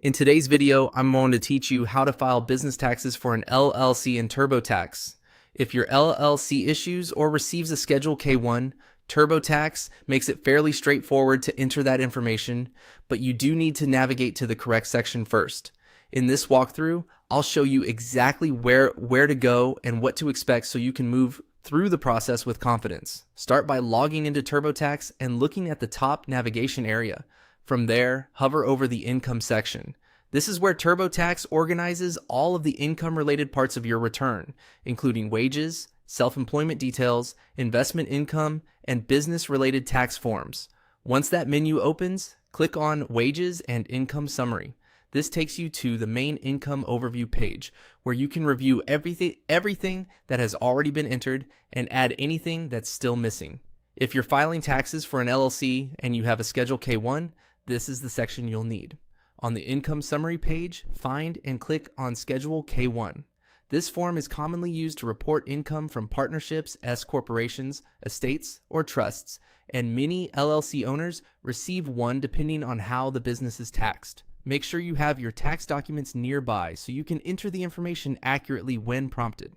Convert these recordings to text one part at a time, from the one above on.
In today's video, I'm going to teach you how to file business taxes for an LLC in TurboTax. If your LLC issues or receives a Schedule K-1, TurboTax makes it fairly straightforward to enter that information, but you do need to navigate to the correct section first. In this walkthrough, I'll show you exactly where to go and what to expect so you can move through the process with confidence. Start by logging into TurboTax and looking at the top navigation area. From there, hover over the income section. This is where TurboTax organizes all of the income-related parts of your return, including wages, self-employment details, investment income, and business-related tax forms. Once that menu opens, click on Wages and Income Summary. This takes you to the main income overview page, where you can review everything that has already been entered and add anything that's still missing. If you're filing taxes for an LLC and you have a Schedule K-1, this is the section you'll need. On the income summary page, find and click on Schedule K-1. This form is commonly used to report income from partnerships, S corporations, estates, or trusts, and many LLC owners receive one depending on how the business is taxed. Make sure you have your tax documents nearby so you can enter the information accurately when prompted.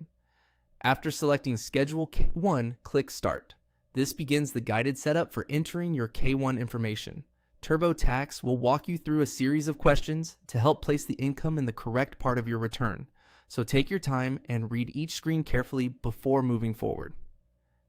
After selecting Schedule K-1, click Start. This begins the guided setup for entering your K-1 information. TurboTax will walk you through a series of questions to help place the income in the correct part of your return. So take your time and read each screen carefully before moving forward.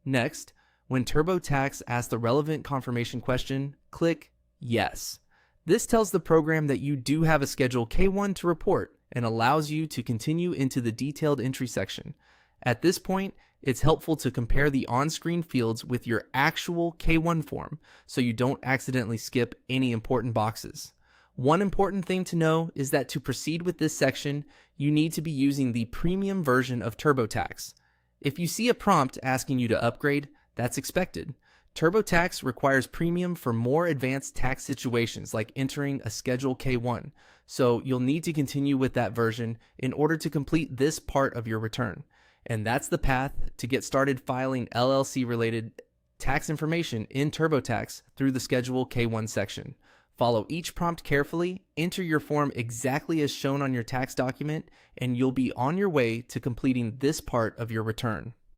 Next, when TurboTax asks the relevant confirmation question, click Yes. This tells the program that you do have a Schedule K-1 to report and allows you to continue into the detailed entry section. At this point, it's helpful to compare the on-screen fields with your actual K-1 form so you don't accidentally skip any important boxes. One important thing to know is that to proceed with this section, you need to be using the premium version of TurboTax. If you see a prompt asking you to upgrade, that's expected. TurboTax requires premium for more advanced tax situations like entering a Schedule K-1, so you'll need to continue with that version in order to complete this part of your return. And that's the path to get started filing LLC-related tax information in TurboTax through the Schedule K-1 section. Follow each prompt carefully, enter your form exactly as shown on your tax document, and you'll be on your way to completing this part of your return.